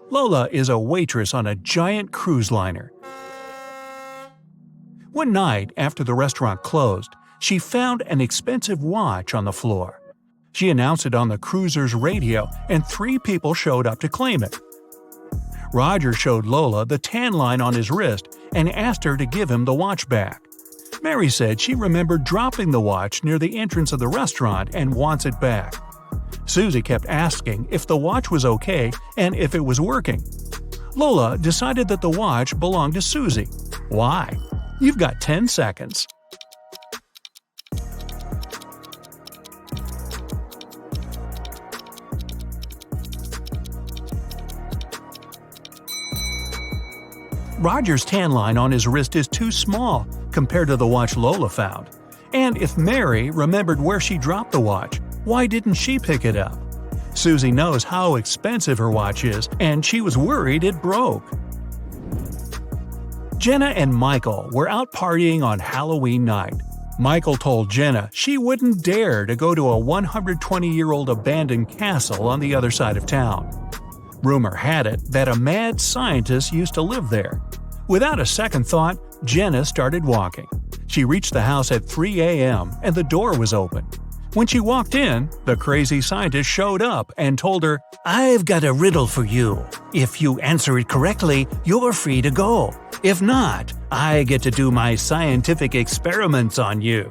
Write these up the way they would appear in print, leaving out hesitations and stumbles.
Lola is a waitress on a giant cruise liner. One night, after the restaurant closed, she found an expensive watch on the floor. She announced it on the cruiser's radio, and 3 people showed up to claim it. Roger showed Lola the tan line on his wrist and asked her to give him the watch back. Mary said she remembered dropping the watch near the entrance of the restaurant and wants it back. Susie kept asking if the watch was okay and if it was working. Lola decided that the watch belonged to Susie. Why? You've got 10 seconds. Roger's tan line on his wrist is too small compared to the watch Lola found. And if Mary remembered where she dropped the watch, why didn't she pick it up? Susie knows how expensive her watch is, and she was worried it broke. Jenna and Michael were out partying on Halloween night. Michael told Jenna she wouldn't dare to go to a 120-year-old abandoned castle on the other side of town. Rumor had it that a mad scientist used to live there. Without a second thought, Jenna started walking. She reached the house at 3 a.m. and the door was open. When she walked in, the crazy scientist showed up and told her, "I've got a riddle for you. If you answer it correctly, you're free to go. If not, I get to do my scientific experiments on you.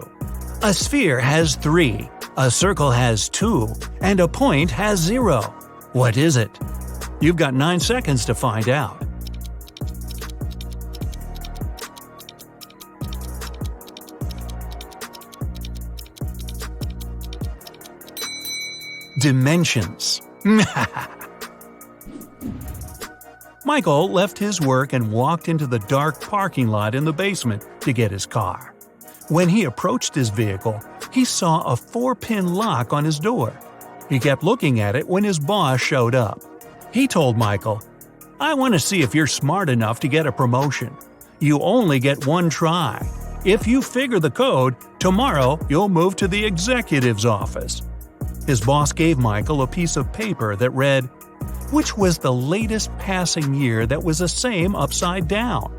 A sphere has 3, a circle has 2, and a point has 0. What is it?" You've got 9 seconds to find out. Dimensions. Michael left his work and walked into the dark parking lot in the basement to get his car. When he approached his vehicle, he saw a 4-pin lock on his door. He kept looking at it when his boss showed up. He told Michael, "I want to see if you're smart enough to get a promotion. You only get 1 try. If you figure the code, tomorrow you'll move to the executive's office." His boss gave Michael a piece of paper that read, "Which was the latest passing year that was the same upside down?"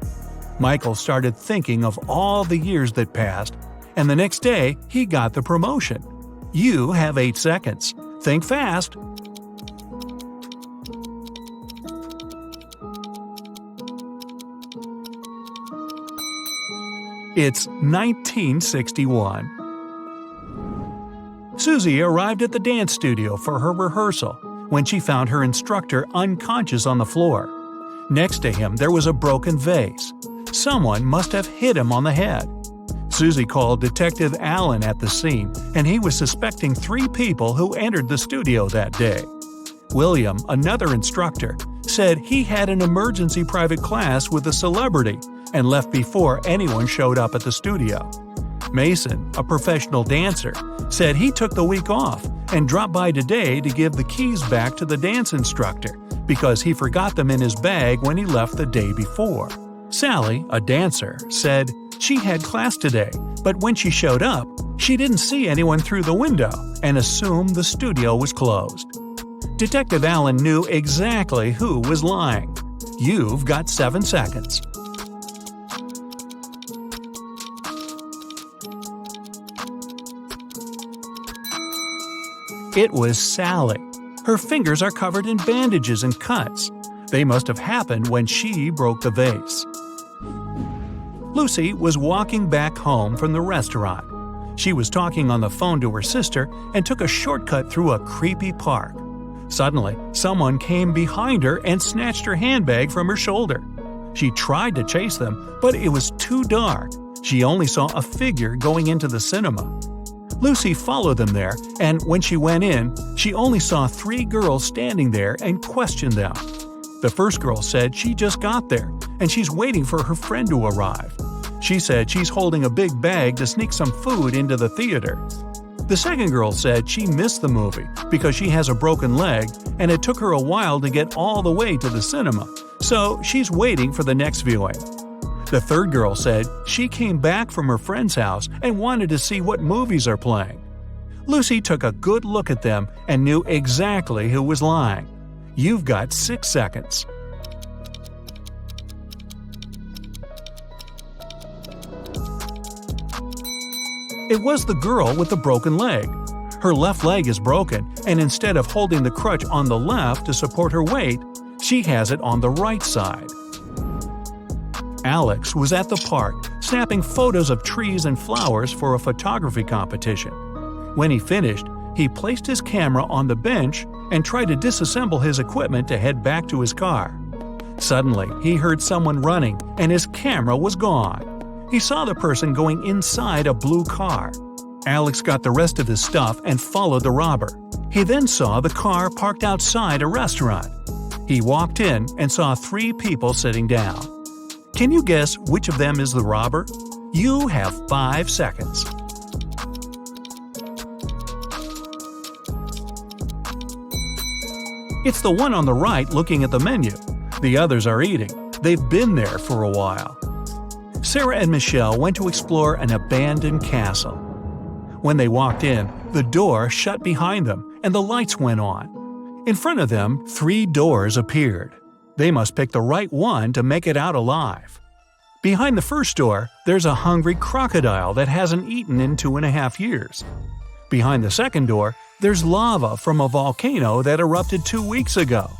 Michael started thinking of all the years that passed, and the next day he got the promotion. You have 8 seconds. Think fast. It's 1961. Susie arrived at the dance studio for her rehearsal when she found her instructor unconscious on the floor. Next to him there was a broken vase. Someone must have hit him on the head. Susie called Detective Allen at the scene, and he was suspecting 3 people who entered the studio that day. William, another instructor, said he had an emergency private class with a celebrity and left before anyone showed up at the studio. Mason, a professional dancer, said he took the week off and dropped by today to give the keys back to the dance instructor because he forgot them in his bag when he left the day before. Sally, a dancer, said she had class today, but when she showed up, she didn't see anyone through the window and assumed the studio was closed. Detective Allen knew exactly who was lying. You've got 7 seconds. It was Sally. Her fingers are covered in bandages and cuts. They must have happened when she broke the vase. Lucy was walking back home from the restaurant. She was talking on the phone to her sister and took a shortcut through a creepy park. Suddenly, someone came behind her and snatched her handbag from her shoulder. She tried to chase them, but it was too dark. She only saw a figure going into the cinema. Lucy followed them there, and when she went in, she only saw 3 girls standing there and questioned them. The first girl said she just got there, and she's waiting for her friend to arrive. She said she's holding a big bag to sneak some food into the theater. The second girl said she missed the movie because she has a broken leg and it took her a while to get all the way to the cinema, so she's waiting for the next viewing. The third girl said she came back from her friend's house and wanted to see what movies are playing. Lucy took a good look at them and knew exactly who was lying. You've got 6 seconds. It was the girl with the broken leg. Her left leg is broken, and instead of holding the crutch on the left to support her weight, she has it on the right side. Alex was at the park, snapping photos of trees and flowers for a photography competition. When he finished, he placed his camera on the bench and tried to disassemble his equipment to head back to his car. Suddenly, he heard someone running, and his camera was gone. He saw the person going inside a blue car. Alex got the rest of his stuff and followed the robber. He then saw the car parked outside a restaurant. He walked in and saw 3 people sitting down. Can you guess which of them is the robber? You have 5 seconds. It's the one on the right looking at the menu. The others are eating. They've been there for a while. Sarah and Michelle went to explore an abandoned castle. When they walked in, the door shut behind them and the lights went on. In front of them, 3 doors appeared. They must pick the right one to make it out alive. Behind the first door, there's a hungry crocodile that hasn't eaten in 2.5 years. Behind the second door, there's lava from a volcano that erupted 2 weeks ago.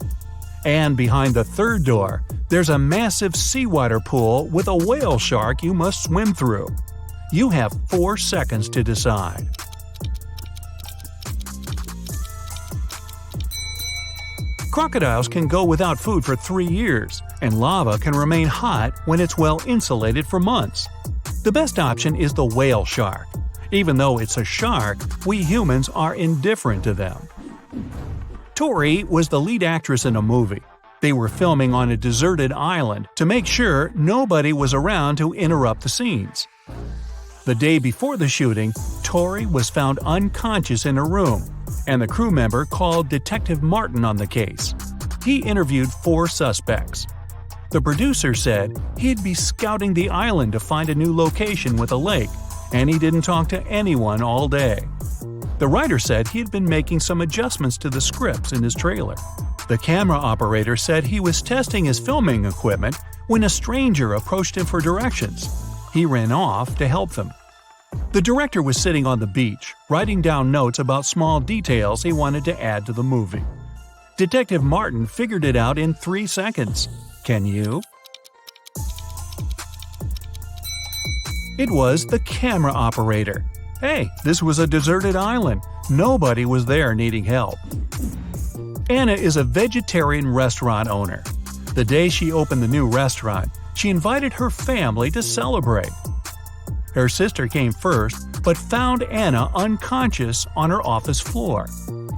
And behind the third door, there's a massive seawater pool with a whale shark you must swim through. You have 4 seconds to decide. Crocodiles can go without food for 3 years, and lava can remain hot when it's well insulated for months. The best option is the whale shark. Even though it's a shark, we humans are indifferent to them. Tori was the lead actress in a movie. They were filming on a deserted island to make sure nobody was around to interrupt the scenes. The day before the shooting, Tori was found unconscious in her room, and the crew member called Detective Martin on the case. He interviewed 4 suspects. The producer said he'd be scouting the island to find a new location with a lake, and he didn't talk to anyone all day. The writer said he had been making some adjustments to the scripts in his trailer. The camera operator said he was testing his filming equipment when a stranger approached him for directions. He ran off to help them. The director was sitting on the beach, writing down notes about small details he wanted to add to the movie. Detective Martin figured it out in 3 seconds. Can you? It was the camera operator. Hey, this was a deserted island. Nobody was there needing help. Anna is a vegetarian restaurant owner. The day she opened the new restaurant, she invited her family to celebrate. Her sister came first, but found Anna unconscious on her office floor.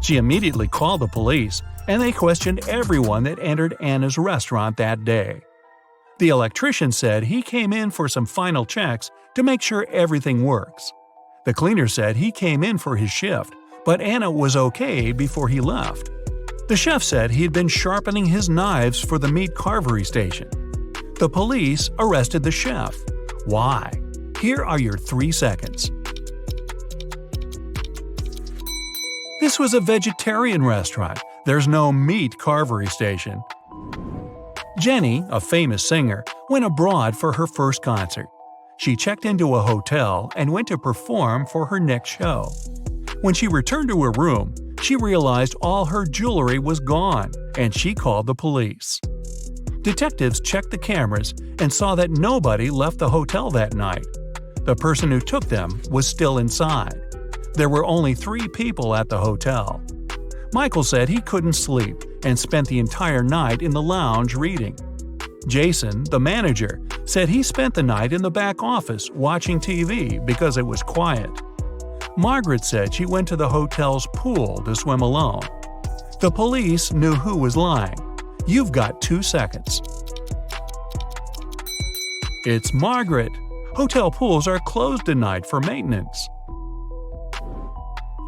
She immediately called the police, and they questioned everyone that entered Anna's restaurant that day. The electrician said he came in for some final checks to make sure everything works. The cleaner said he came in for his shift, but Anna was okay before he left. The chef said he had been sharpening his knives for the meat carvery station. The police arrested the chef. Why? Here are your 3 seconds. This was a vegetarian restaurant. There's no meat carvery station. Jenny, a famous singer, went abroad for her first concert. She checked into a hotel and went to perform for her next show. When she returned to her room, she realized all her jewelry was gone, and she called the police. Detectives checked the cameras and saw that nobody left the hotel that night. The person who took them was still inside. There were only 3 people at the hotel. Michael said he couldn't sleep and spent the entire night in the lounge reading. Jason, the manager, said he spent the night in the back office watching TV because it was quiet. Margaret said she went to the hotel's pool to swim alone. The police knew who was lying. You've got 2 seconds. It's Margaret. Hotel pools are closed tonight for maintenance.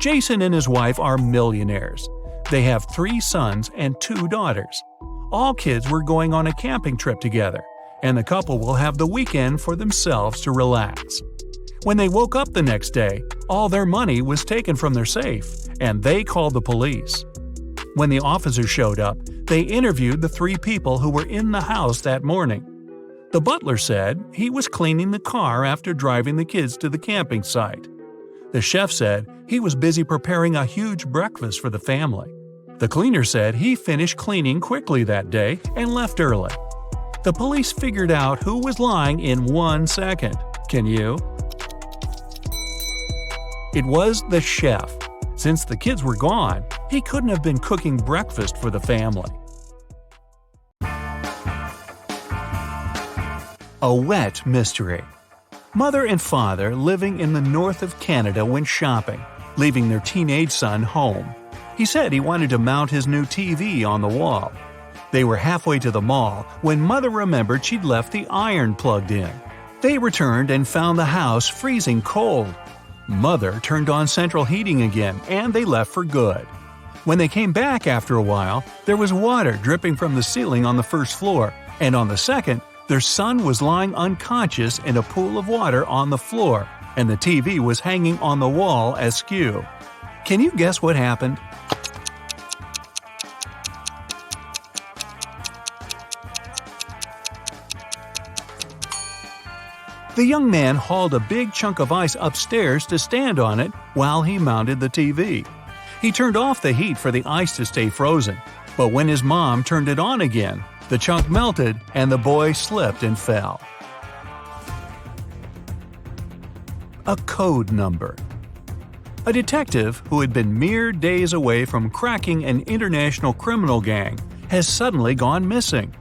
Jason and his wife are millionaires. They have 3 sons and 2 daughters. All kids were going on a camping trip together, and the couple will have the weekend for themselves to relax. When they woke up the next day, all their money was taken from their safe, and they called the police. When the officers showed up, they interviewed the 3 people who were in the house that morning. The butler said he was cleaning the car after driving the kids to the camping site. The chef said he was busy preparing a huge breakfast for the family. The cleaner said he finished cleaning quickly that day and left early. The police figured out who was lying in 1 second. Can you? It was the chef. Since the kids were gone, he couldn't have been cooking breakfast for the family. A wet mystery. Mother and father living in the north of Canada went shopping, leaving their teenage son home. He said he wanted to mount his new TV on the wall. They were halfway to the mall when Mother remembered she'd left the iron plugged in. They returned and found the house freezing cold. Mother turned on central heating again and they left for good. When they came back after a while, there was water dripping from the ceiling on the first floor, and on the second, their son was lying unconscious in a pool of water on the floor, and the TV was hanging on the wall askew. Can you guess what happened? The young man hauled a big chunk of ice upstairs to stand on it while he mounted the TV. He turned off the heat for the ice to stay frozen, but when his mom turned it on again, the chunk melted and the boy slipped and fell. A code number. A detective who had been mere days away from cracking an international criminal gang has suddenly gone missing.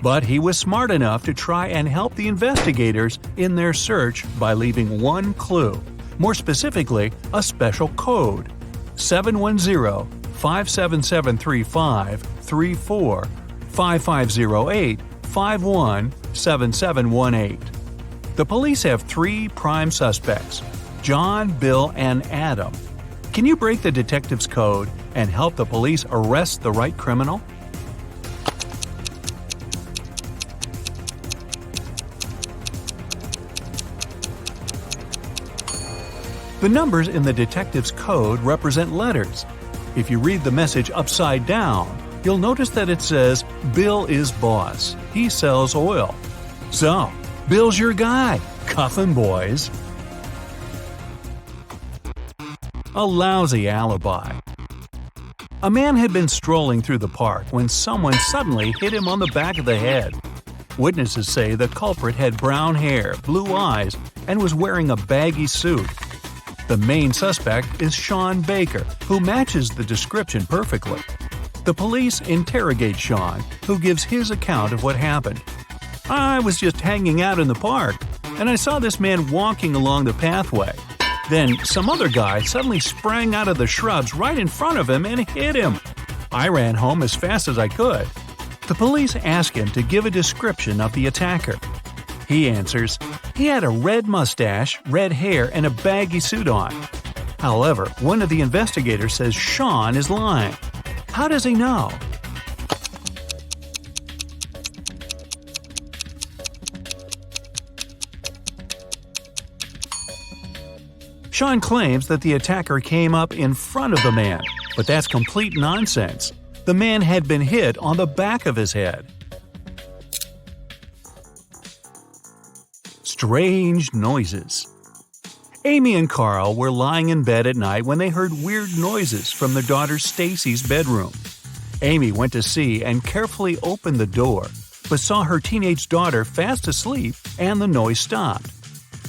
But he was smart enough to try and help the investigators in their search by leaving one clue, more specifically, a special code: 710-57735-34-5508-517718. The police have 3 prime suspects: John, Bill, and Adam. Can you break the detective's code and help the police arrest the right criminal? The numbers in the detective's code represent letters. If you read the message upside down, you'll notice that it says, "Bill is boss. He sells oil." So, Bill's your guy. Cuff him, boys. A lousy alibi. A man had been strolling through the park when someone suddenly hit him on the back of the head. Witnesses say the culprit had brown hair, blue eyes, and was wearing a baggy suit. The main suspect is Sean Baker, who matches the description perfectly. The police interrogate Sean, who gives his account of what happened. "I was just hanging out in the park, and I saw this man walking along the pathway. Then some other guy suddenly sprang out of the shrubs right in front of him and hit him. I ran home as fast as I could." The police ask him to give a description of the attacker. He answers, he had a red mustache, red hair, and a baggy suit on. However, one of the investigators says Sean is lying. How does he know? Sean claims that the attacker came up in front of the man, but that's complete nonsense. The man had been hit on the back of his head. Strange noises. Amy and Carl were lying in bed at night when they heard weird noises from their daughter Stacy's bedroom. Amy went to see and carefully opened the door, but saw her teenage daughter fast asleep and the noise stopped.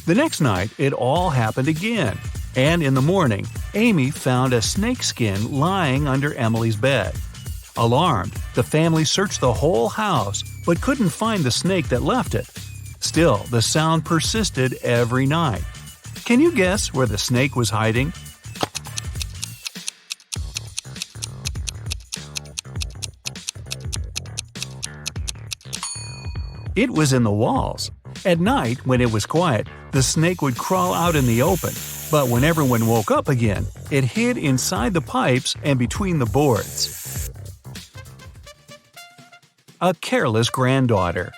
The next night, it all happened again, and in the morning, Amy found a snakeskin lying under Emily's bed. Alarmed, the family searched the whole house but couldn't find the snake that left it. Still, the sound persisted every night. Can you guess where the snake was hiding? It was in the walls. At night, when it was quiet, the snake would crawl out in the open, but when everyone woke up again, it hid inside the pipes and between the boards. A careless granddaughter.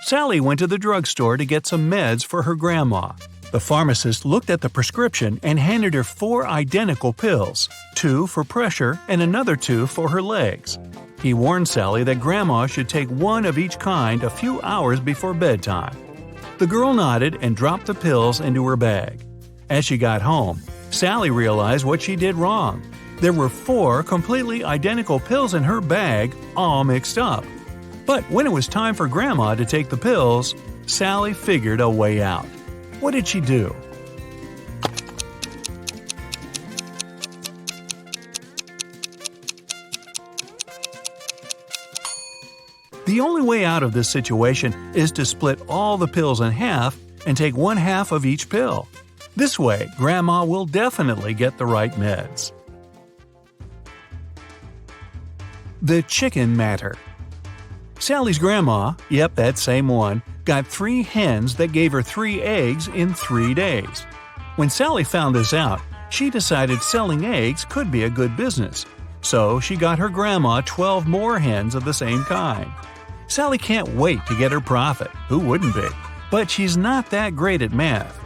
Sally went to the drugstore to get some meds for her grandma. The pharmacist looked at the prescription and handed her 4 identical pills, 2 for pressure and another 2 for her legs. He warned Sally that Grandma should take one of each kind a few hours before bedtime. The girl nodded and dropped the pills into her bag. As she got home, Sally realized what she did wrong. There were 4 completely identical pills in her bag, all mixed up. But when it was time for Grandma to take the pills, Sally figured a way out. What did she do? The only way out of this situation is to split all the pills in half and take 1/2 of each pill. This way, Grandma will definitely get the right meds. The chicken matter. Sally's grandma, yep, that same one, got 3 hens that gave her 3 eggs in 3 days. When Sally found this out, she decided selling eggs could be a good business. So she got her grandma 12 more hens of the same kind. Sally can't wait to get her profit, who wouldn't be? But she's not that great at math.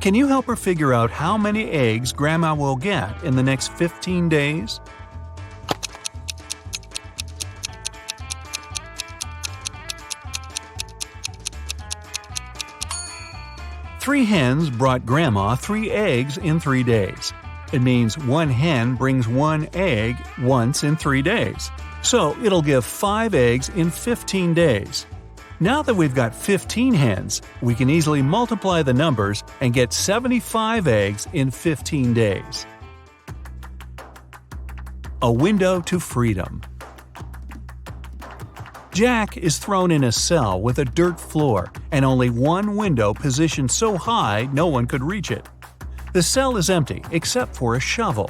Can you help her figure out how many eggs Grandma will get in the next 15 days? Three hens brought Grandma 3 eggs in 3 days. It means 1 hen brings 1 egg once in 3 days. So it'll give 5 eggs in 15 days. Now that we've got 15 hens, we can easily multiply the numbers and get 75 eggs in 15 days. A window to freedom. Jack is thrown in a cell with a dirt floor and only one window positioned so high no one could reach it. The cell is empty except for a shovel.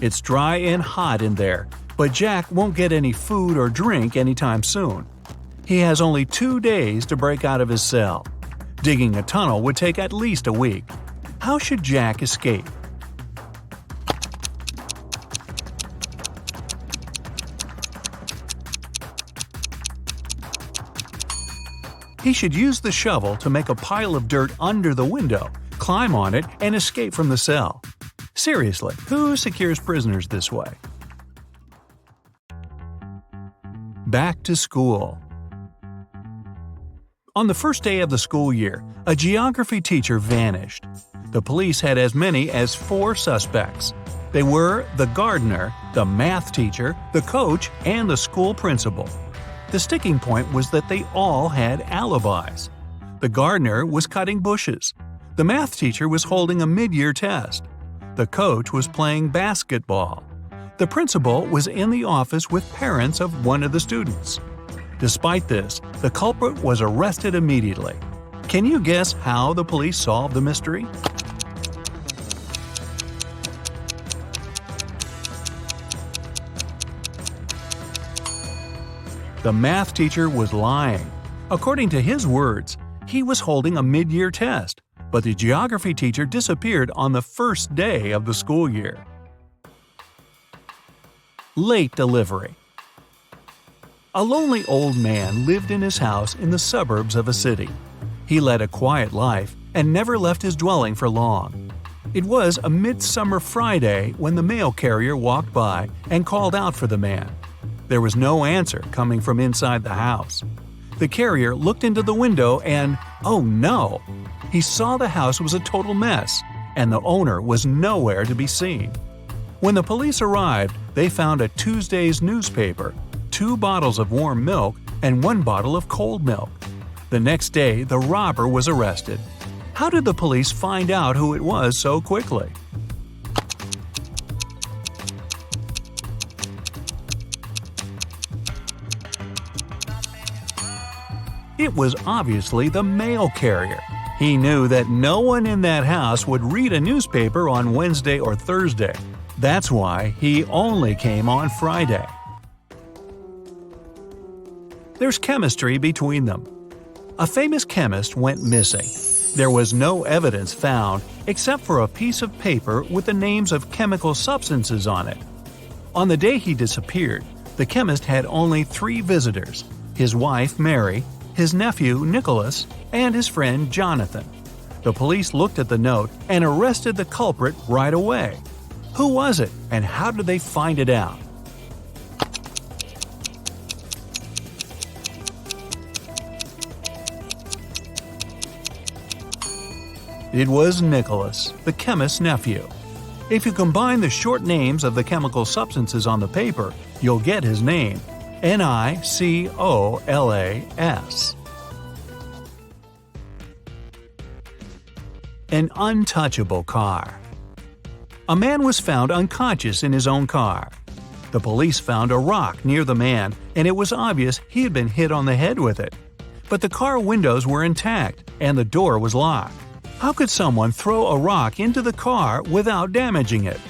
It's dry and hot in there, but Jack won't get any food or drink anytime soon. He has only 2 days to break out of his cell. Digging a tunnel would take at least a week. How should Jack escape? He should use the shovel to make a pile of dirt under the window, climb on it, and escape from the cell. Seriously, who secures prisoners this way? Back to school. On the first day of the school year, a geography teacher vanished. The police had as many as 4 suspects. They were the gardener, the math teacher, the coach, and the school principal. The sticking point was that they all had alibis. The gardener was cutting bushes. The math teacher was holding a mid-year test. The coach was playing basketball. The principal was in the office with parents of one of the students. Despite this, the culprit was arrested immediately. Can you guess how the police solved the mystery? The math teacher was lying. According to his words, he was holding a mid-year test, but the geography teacher disappeared on the first day of the school year. Late delivery. A lonely old man lived in his house in the suburbs of a city. He led a quiet life and never left his dwelling for long. It was a midsummer Friday when the mail carrier walked by and called out for the man. There was no answer coming from inside the house. The carrier looked into the window and, oh no! He saw the house was a total mess, and the owner was nowhere to be seen. When the police arrived, they found a Tuesday's newspaper, 2 bottles of warm milk, and 1 bottle of cold milk. The next day, the robber was arrested. How did the police find out who it was so quickly? It was obviously the mail carrier. He knew that no one in that house would read a newspaper on Wednesday or Thursday. That's why he only came on Friday. There's chemistry between them. A famous chemist went missing. There was no evidence found except for a piece of paper with the names of chemical substances on it. On the day he disappeared, the chemist had only 3 visitors: his wife, Mary, his nephew, Nicholas, and his friend, Jonathan. The police looked at the note and arrested the culprit right away. Who was it, and how did they find it out? It was Nicholas, the chemist's nephew. If you combine the short names of the chemical substances on the paper, you'll get his name, Nicolas. An untouchable car. A man was found unconscious in his own car. The police found a rock near the man, and it was obvious he had been hit on the head with it. But the car windows were intact, and the door was locked. How could someone throw a rock into the car without damaging it?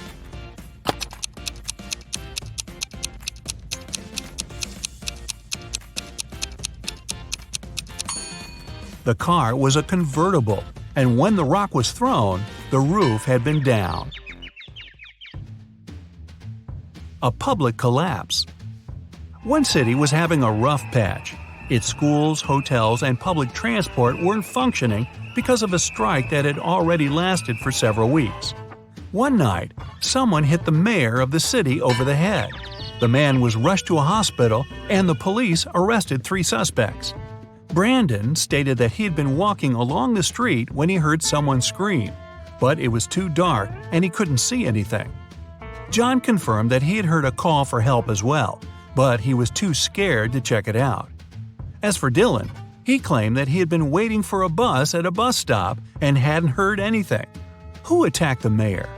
The car was a convertible, and when the rock was thrown, the roof had been down. A public collapse. One city was having a rough patch. Its schools, hotels, and public transport weren't functioning because of a strike that had already lasted for several weeks. One night, someone hit the mayor of the city over the head. The man was rushed to a hospital, and the police arrested 3 suspects. Brandon stated that he had been walking along the street when he heard someone scream, but it was too dark and he couldn't see anything. John confirmed that he had heard a call for help as well, but he was too scared to check it out. As for Dylan, he claimed that he had been waiting for a bus at a bus stop and hadn't heard anything. Who attacked the mayor?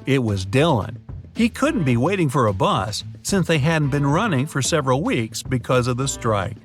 It was Dylan. He couldn't be waiting for a bus since they hadn't been running for several weeks because of the strike.